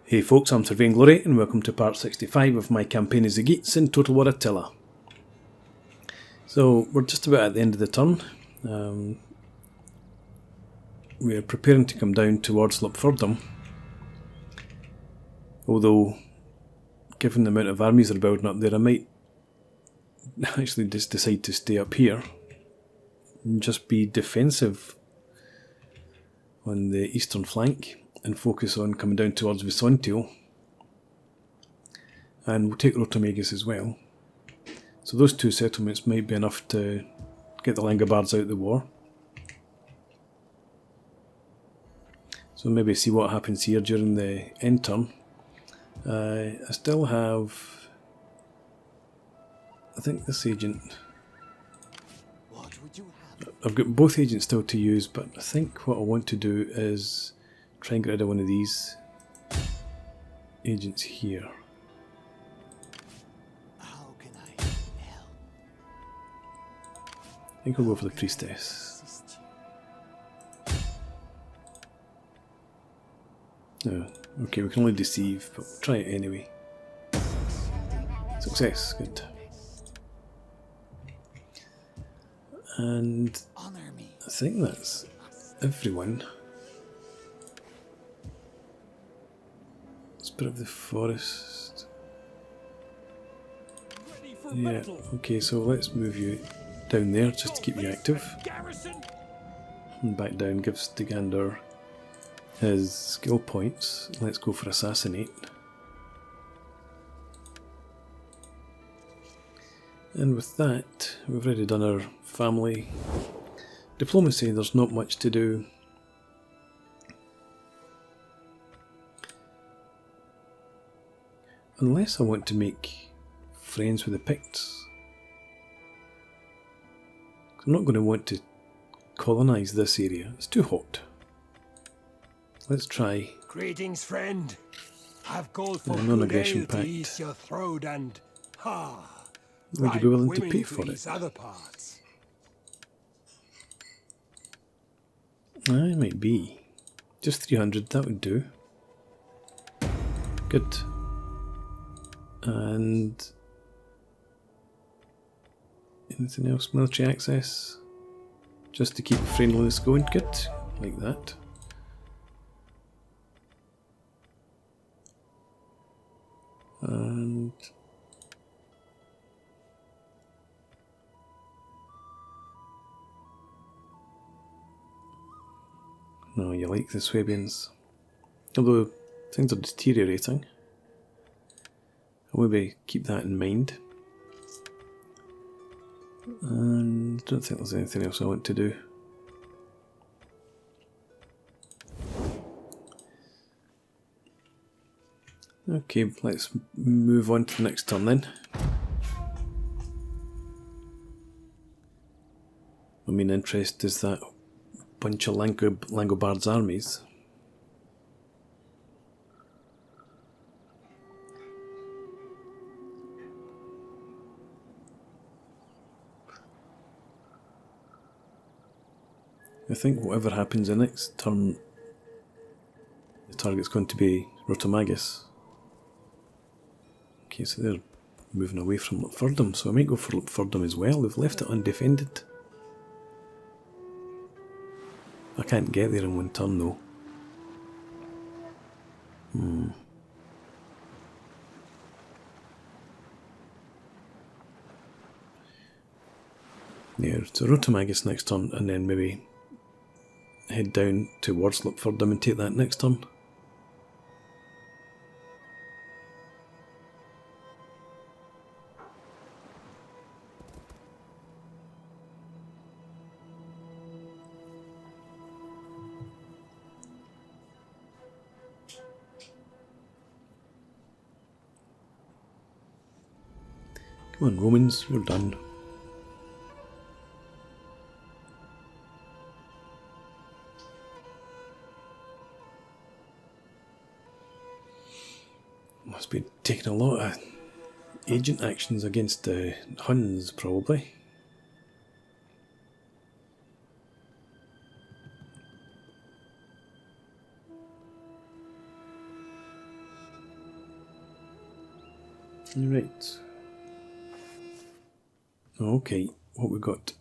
Hey folks, I'm Sir Vainglory and welcome to part 65 of my campaign as the Geats in Total War Attila. So we're just about at the end of the turn. We're preparing to come down towards Lupfurdum. Although, given the amount of armies that are building up there, I might actually just decide to stay up here and just be defensive on the eastern flank and focus on coming down towards Visontio, and we'll take Rotomagus as well. So those two settlements might be enough to get the Langobards out of the war. So maybe see what happens here during the end turn. I still have, I think this agent, I've got both agents still to use, but I think what I want to do is try and get rid of one of these agents here. How can I help? I think I'll go for the priestess. Oh, okay, we can only deceive, but we'll try it anyway. Success, good. And I think that's everyone. Spirit of the forest. Yeah, okay, so let's move you down there just to keep you active. And back down gives Degander his skill points. Let's go for Assassinate. And with that, we've already done our family. Diplomacy, there's not much to do. Unless I want to make friends with the Picts. I'm not going to want to colonise this area. It's too hot. Let's try. Greetings, friend. I've called for non-aggression to pact. ease your throat and Would you be willing to pay for it? other parts. I might be. Just 300, that would do. Good. And anything else? Military access? Just to keep friendliness going. Good. Like that. And no, you like the Suebians. Although things are deteriorating. I'll maybe keep that in mind. And I don't think there's anything else I want to do. Okay, let's move on to the next turn then. My main interest is that bunch of Langobards armies. I think whatever happens the next turn, the target's going to be Rotomagus. Okay, so they're moving away from Lupfurdum, so I might go for Lupfurdum as well. They've left it undefended. I can't get there in one turn though. Yeah, so Rotomagus next turn, and then maybe head down towards Lupfurdum and take that next turn. Come on, Romans, you're done. Must be taking a lot of agent actions against the Huns, probably. Right. Okay, what we got?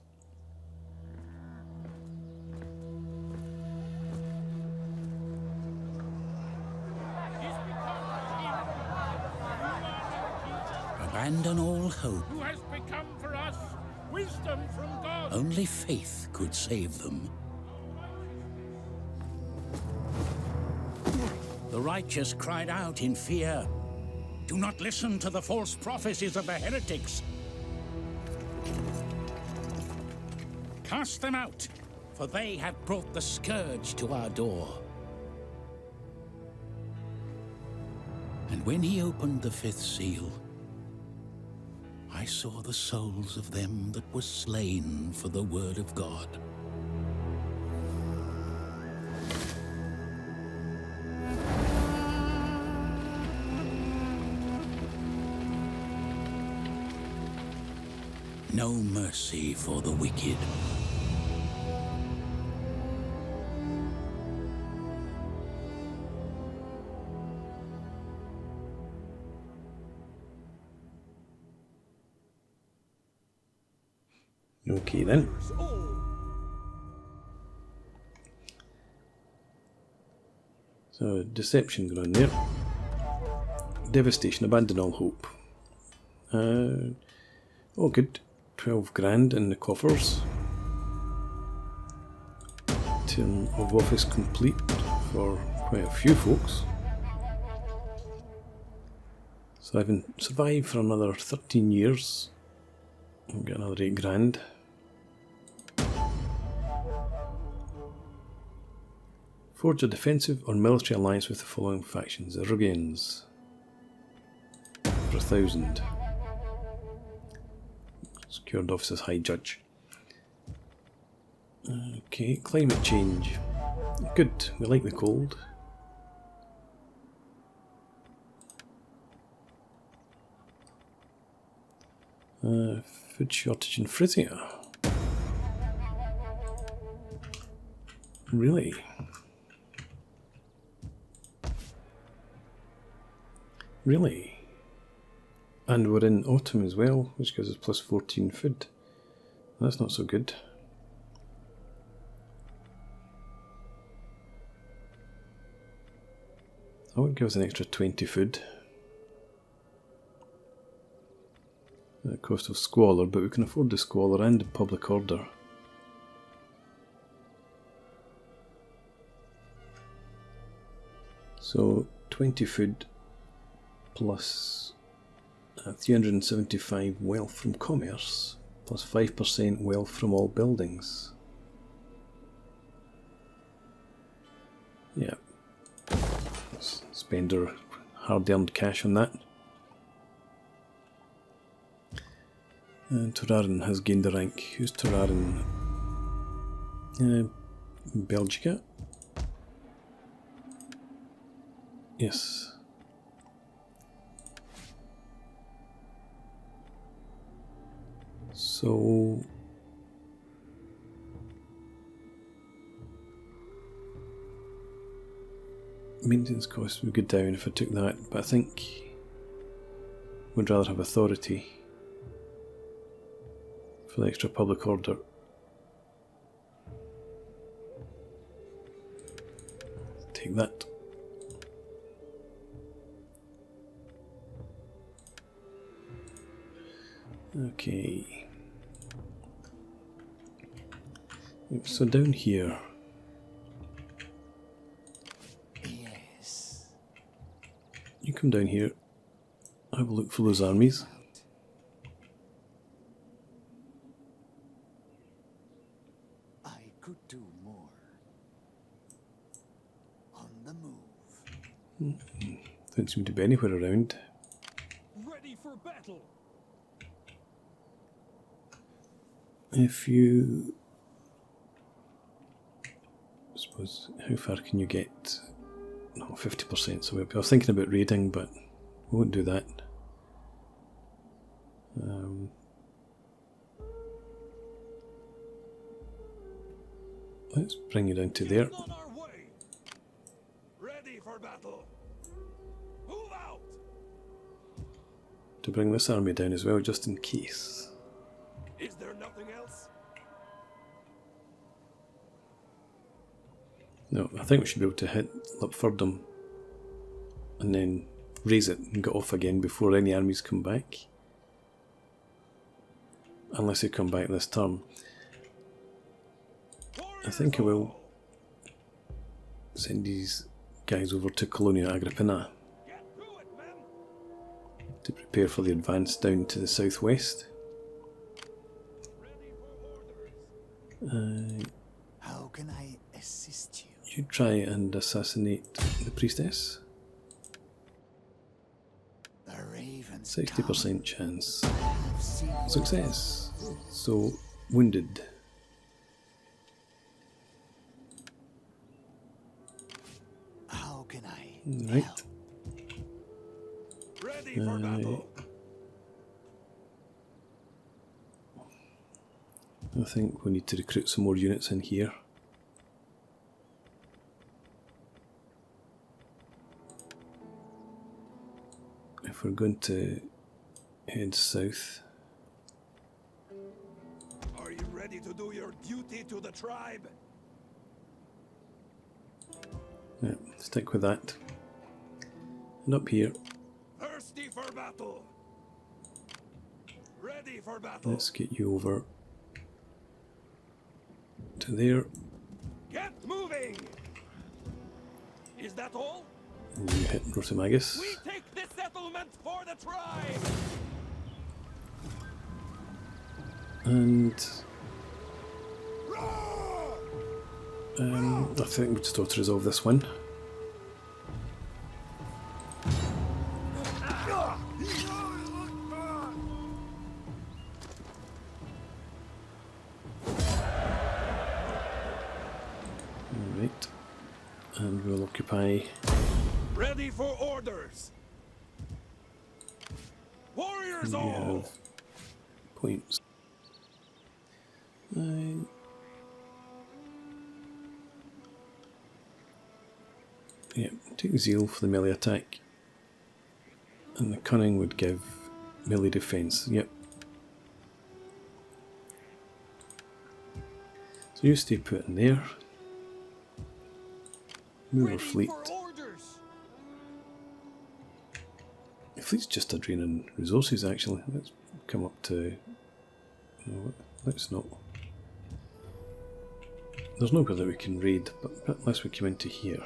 Abandon all hope. Who has become for us wisdom from God? Only faith could save them. The righteous cried out in fear. Do not listen to the false prophecies of the heretics. Cast them out, for they have brought the scourge to our door. And when he opened the fifth seal, I saw the souls of them that were slain for the word of God. No mercy for the wicked. Okay then. So, deception going on there. Devastation, abandon all hope. Oh good, 12 grand in the coffers. Term of office complete for quite a few folks. So I've survived for another 13 years. I'll get another 8 grand. Forge a defensive or military alliance with the following factions. The Rugians for 1,000. Secured office as High Judge. Okay, climate change. Good, we like the cold. Food shortage in Frisia. Really? Really? And we're in autumn as well, which gives us plus 14 food. That's not so good. That would give us an extra 20 food. At the cost of squalor, but we can afford the squalor and the public order. So 20 food plus 375 wealth from commerce, plus 5% wealth from all buildings. Yeah. Let's spend our hard-earned cash on that. And Turarin has gained a rank. Who's Turarin? Belgica? Yes. So maintenance costs would go down if I took that, but I think we'd rather have authority for the extra public order. Take that. Okay. So down here. Yes. You come down here, have a look for those armies. I could do more. On the move. Don't seem to be anywhere around. Ready for battle. If you... I suppose, how far can you get? No, 50%, so I was thinking about raiding, but we won't do that. Let's bring you down to there. On our way. Ready for battle. Move out. to bring this army down as well, just in case. Is there nothing else? No, I think we should be able to hit Lipfordham and then raise it and get off again before any armies come back. Unless they come back this turn. I think I will send these guys over to Colonia Agrippina to prepare for the advance down to the southwest. How can I assist you? You try and assassinate the priestess. The ravens 60% chance. have seen Success. So, wounded. How can I Right. help? Ready for battle. I think we need to recruit some more units in here. If we're going to head south. Are you ready to do your duty to the tribe? Yeah, stick with that. And up here, Thirsty for battle. Ready for battle. let's get you over to there. Get moving. Is that all? And you hit Rotamagus. We take this settlement for the tribe. And Roar! I think we just ought to resolve this one. Alright. And we'll occupy. Ready for orders. Warriors We all. have points. Yeah, take Zeal for the melee attack. And the Cunning would give melee defense. Yep. So you stay put in there. Move our fleet. For orders. The fleet's just a drain on resources actually. Let's come up to... No, let's not. There's nowhere that we can raid, but unless we come into here.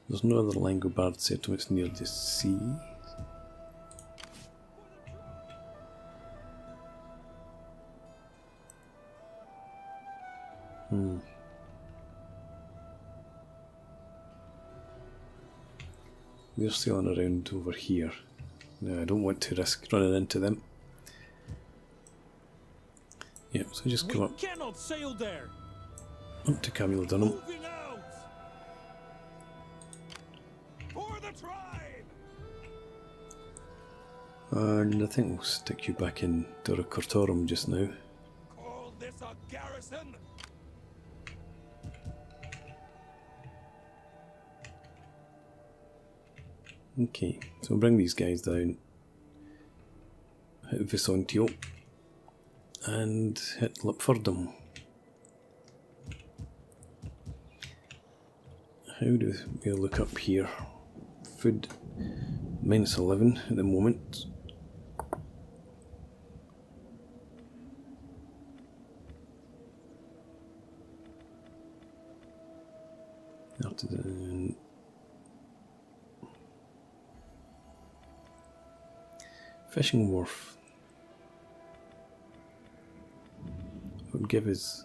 There's no other Langobard settlements near the sea. They're sailing around over here. No, I don't want to risk running into them. Yeah, so just come up Cannot sail there. to Camula Dunham. Moving out. For the tribe. And I think we'll stick you back in Dura Cortorum just now. Call this a garrison. Okay, so we'll bring these guys down. Hit Visontio. And hit Lipfordham. How do we look up here? Food -11 at the moment. Artisan. Fishing wharf would give us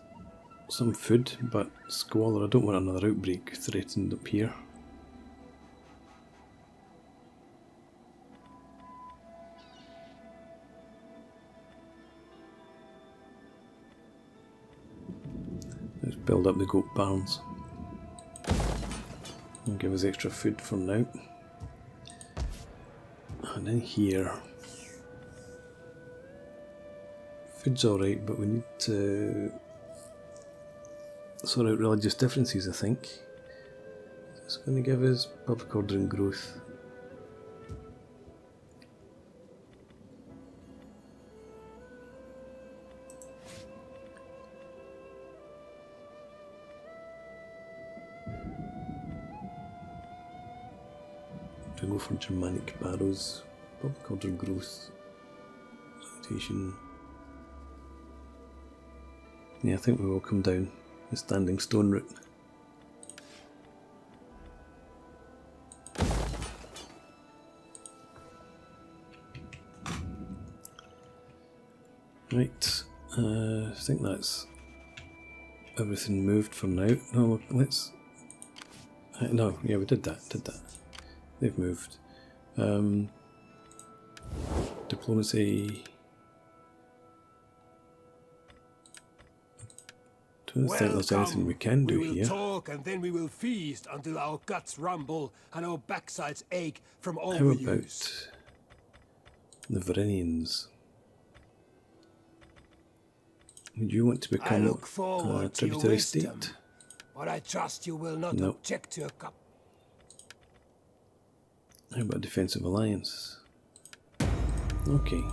some food, but squalor, I don't want another outbreak threatened up here. Let's build up the goat barns and give us extra food for now. And in here, Food's alright, but we need to sort out religious differences, I think. It's going to give us public order and growth. To go for Germanic barrows, public order and growth, sanitation. Yeah, I think we will come down the standing stone route. Right, I think that's everything moved for now. No, let's... no, yeah, we did that. They've moved. Diplomacy... I don't think there's anything we can do here. We will talk and then we will feast until our guts rumble and our backsides ache from overuse. How about the Varinians? Would you want to become a tributary state? But I trust you will not Nope. object to a cup. How about defensive alliance? Okay.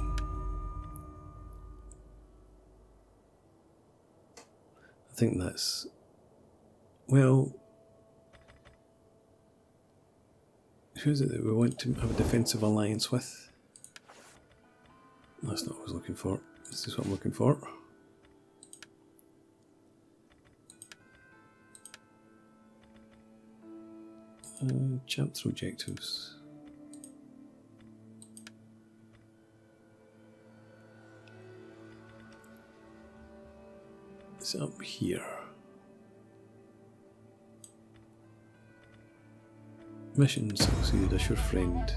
I think that's... well... who is it that we want to have a defensive alliance with? That's not what I was looking for. This is what I'm looking for. Chapter objectives. It's up here. Mission succeeded as your friend.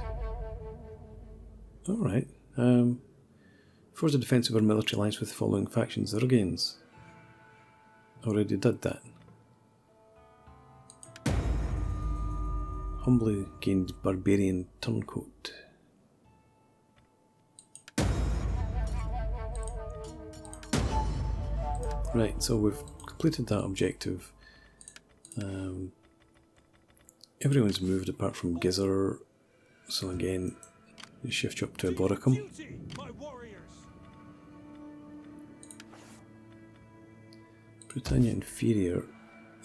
Alright. Forge a defensive or military alliance with the following factions. The Rugains. Already did that. Humbly gained barbarian turncoat. Right, so we've completed that objective. Everyone's moved apart from Gizzard, so again, you shift you up to Aboricum. Duty, my warriors. Britannia Inferior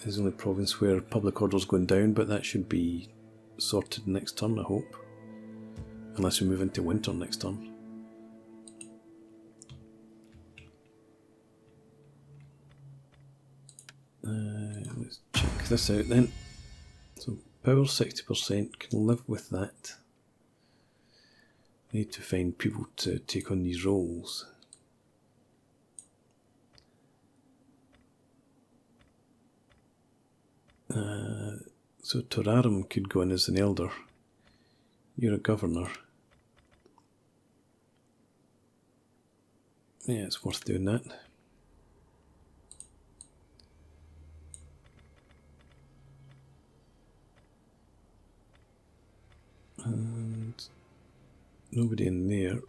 is the only province where public order's going down, but that should be sorted next turn, I hope. Unless we move into winter next turn. Let's check this out then. So power 60%, can live with that. Need to find people to take on these roles. So Torarum could go in as an elder. You're a governor. Yeah, it's worth doing that. And nobody in there.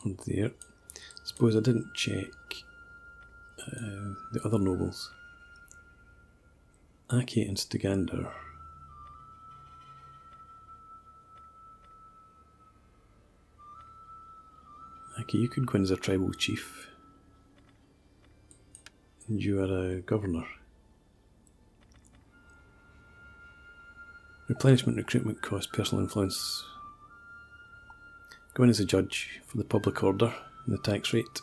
Or there. Suppose I didn't check the other nobles. Aki and Stegander. Aki, you could go in as a tribal chief. And you are a governor. Replenishment, recruitment cost, personal influence. Go in as a judge for the public order and the tax rate.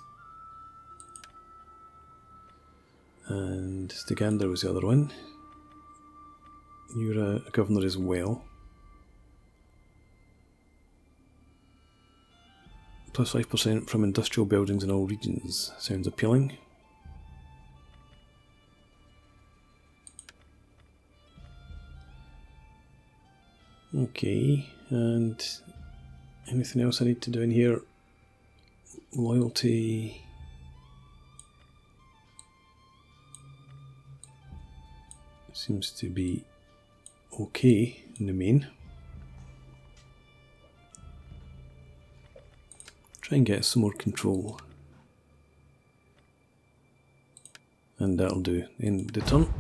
And Stegander was the other one. You're a governor as well. Plus 5% from industrial buildings in all regions. Sounds appealing. Okay, and anything else I need to do in here? Loyalty. Seems to be okay in the main. Try and get some more control. And that'll do. End the turn.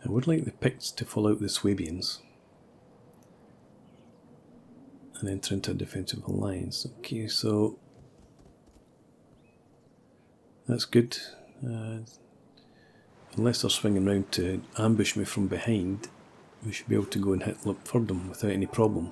I would like the Picts to follow out the Suebians and enter into a defensive alliance. Okay, so that's good. Unless they're swinging round to ambush me from behind, we should be able to go and look for them without any problem.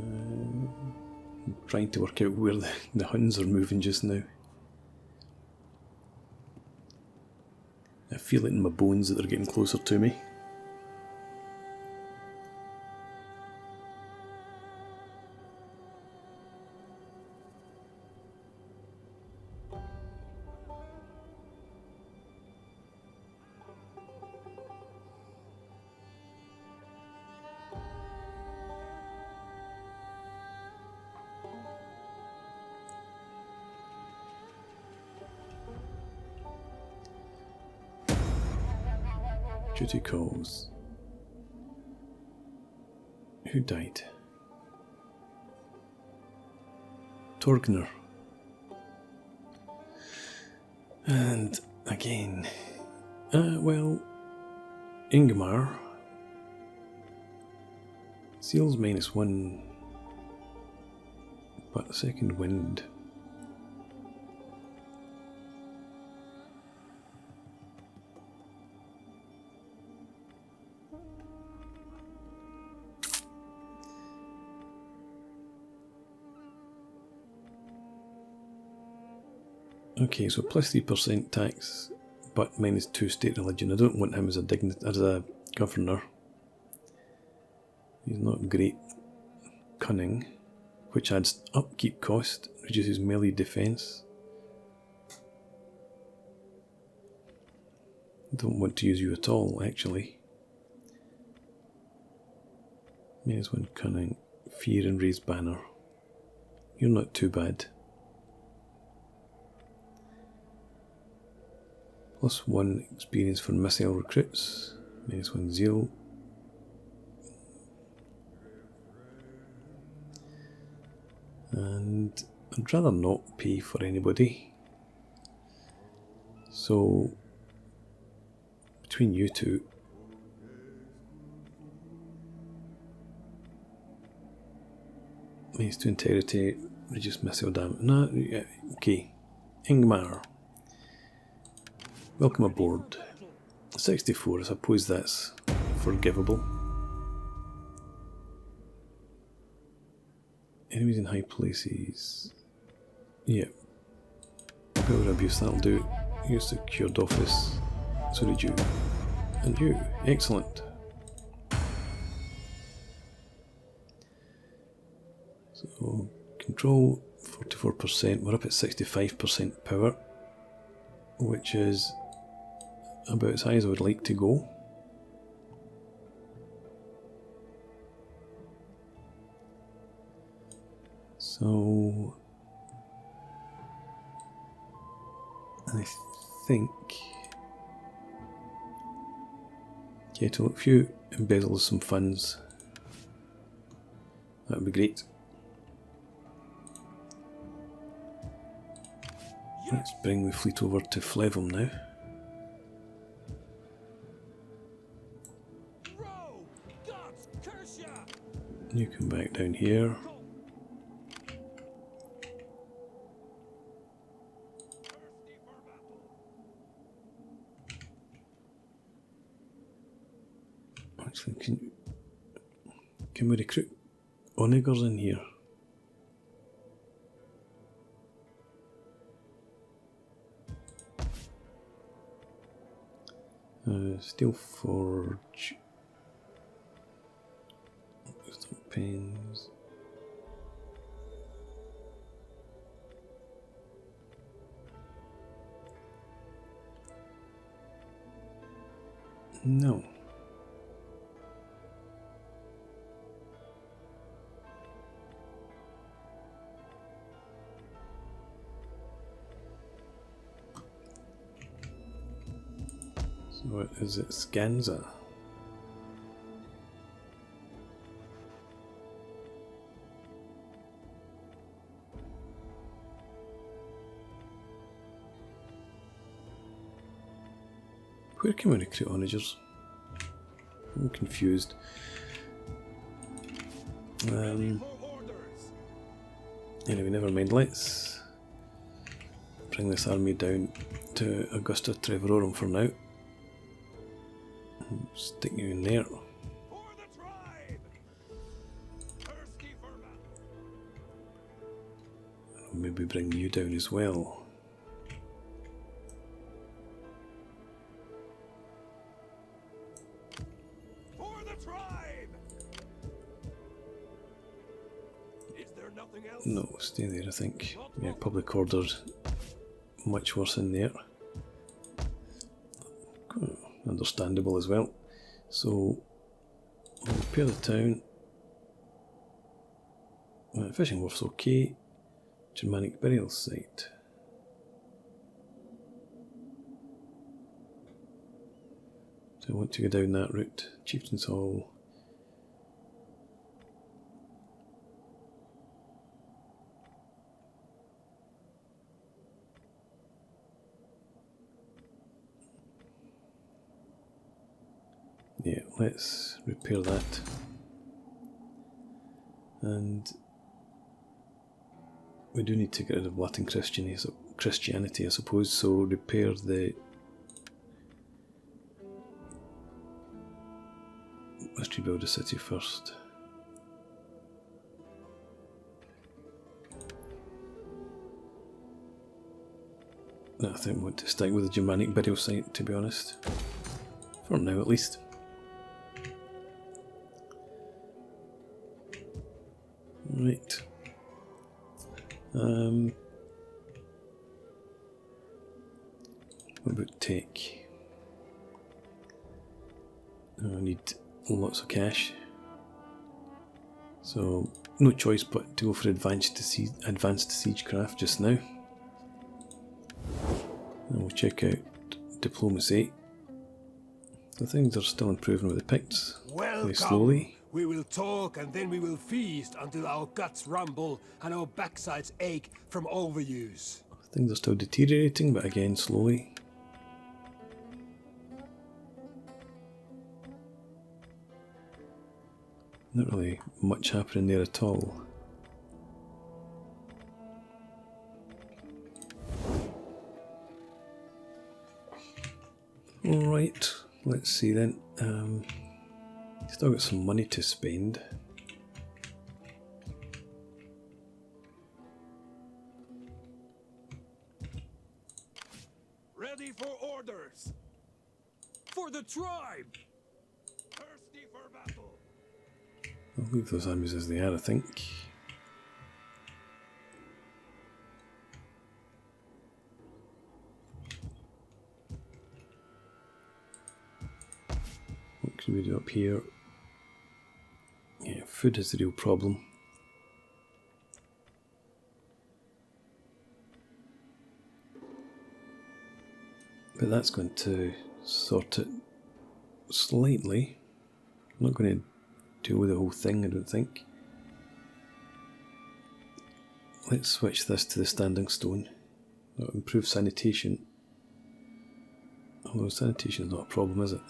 I'm trying to work out where the Huns are moving just now. I feel it in my bones that they're getting closer to me. Duty calls. Who died? Torgner. And again. Well, Ingmar. Seals -1. But the second wind. Okay, so plus 3% tax, but -2 state religion. I don't want him as a governor. He's not great cunning, which adds upkeep cost, reduces melee defense. Don't want to use you at all, actually. -1 cunning, fear and raise banner. You're not too bad. +1 experience for missile recruits, -1 zeal. And I'd rather not pay for anybody. So between you two, -2 integrity, reduce missile damage. No, yeah, okay. Ingmar. Welcome aboard. 64, I suppose that's forgivable. Enemies in high places. Yeah. Power abuse, that'll do. You secured office. So did you. And you. Excellent. So, control 44%. We're up at 65% power, which is about as high as I would like to go. So I think if you embezzle some funds, that would be great. Let's bring the fleet over to Flevum now. You come back down here. Actually, can we recruit onagers in here? Steel forge. Pins. No. So what is it? Scanza? Where can we recruit onagers? I'm confused. Anyway, never mind. Let's bring this army down to Augusta Trevorum for now. Stick you in there. And maybe bring you down as well. No, stay there, I think. Yeah, public order much worse in there. Understandable as well. So, we'll repair the town. Fishing wharf's okay. Germanic burial site. So I want to go down that route. Chieftain's Hall. Yeah, let's repair that. And we do need to get rid of Latin Christianity, I suppose, so repair the... Let's rebuild the city first. I think we want to stick with the Germanic burial site, to be honest. For now, at least. Right. What about tech? I need lots of cash, so no choice but to go for advanced siegecraft just now. And we'll check out diplomacy. So things are still improving with the Picts, very slowly. We will talk and then we will feast until our guts rumble and our backsides ache from overuse. Things are still deteriorating, but again slowly. Not really much happening there at all. Alright, let's see then. Still got some money to spend. Ready for orders. For the tribe. Thirsty for battle. I'll leave those armies as they are, I think. What can we do up here? Yeah, food is the real problem. But that's going to sort it slightly. I'm not going to deal with the whole thing, I don't think. Let's switch this to the standing stone. That'll improve sanitation. Although sanitation is not a problem, is it?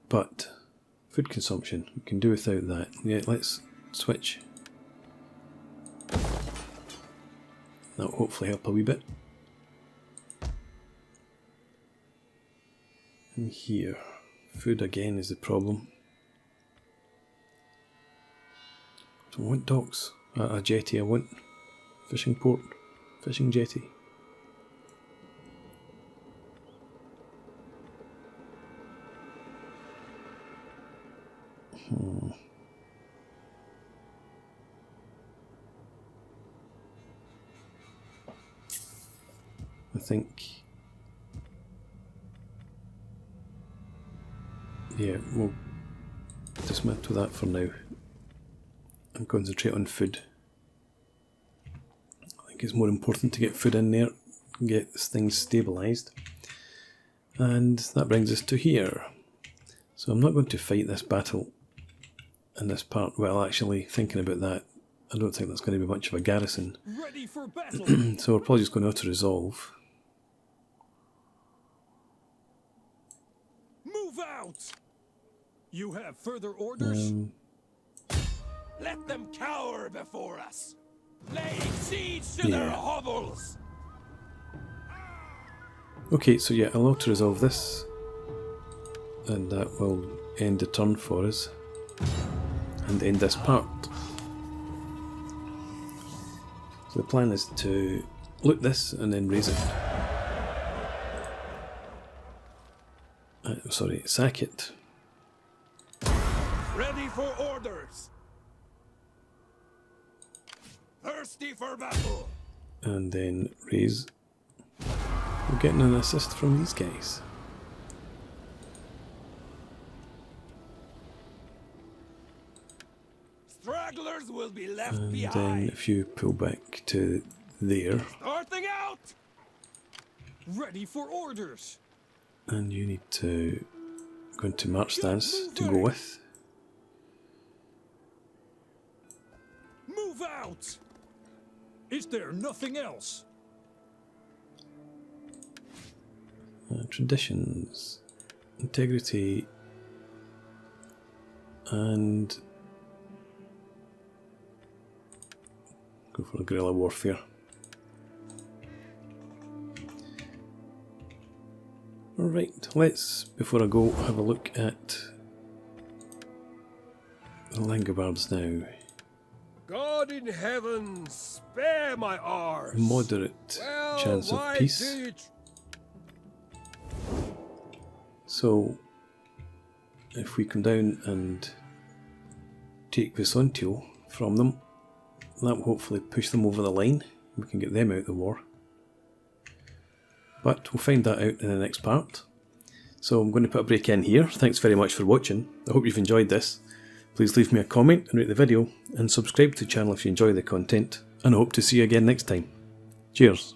But food consumption, we can do without that. Yeah, let's switch. That'll hopefully help a wee bit. And here, food again is the problem. I don't want docks, a jetty, I want fishing port, fishing jetty. I think, yeah, we'll dismantle that for now and concentrate on food. I think it's more important to get food in there and get things stabilised. And that brings us to here. So I'm not going to fight this battle in this part. Well, actually, thinking about that, I don't think that's going to be much of a garrison. Ready for battle. So we're probably just going to auto-resolve. Move out! You have further orders? Let them cower before us, laying siege to their hovels. Okay, so yeah, I'll auto-resolve this, and that will end the turn for us, and end this part. So the plan is to loot this and then raise it. Sorry, sack it. Ready for orders. Thirsty for battle. And then raise. We're getting an assist from these guys. Stragglers will be left And behind. then if you pull back to there, Starting out. Ready for orders. and you need to go into march stance to go with. Move out. Is there nothing else? Traditions, integrity, and go for the guerrilla warfare. Alright, let's, before I go, have a look at the Langobards now. God in heaven, spare my arse. Moderate chance of peace. So, if we come down and take Visontio from them, that will hopefully push them over the line. We can get them out of the war. But we'll find that out in the next part. So I'm going to put a break in here. Thanks very much for watching. I hope you've enjoyed this. Please leave me a comment and rate the video, and subscribe to the channel if you enjoy the content, and I hope to see you again next time. Cheers.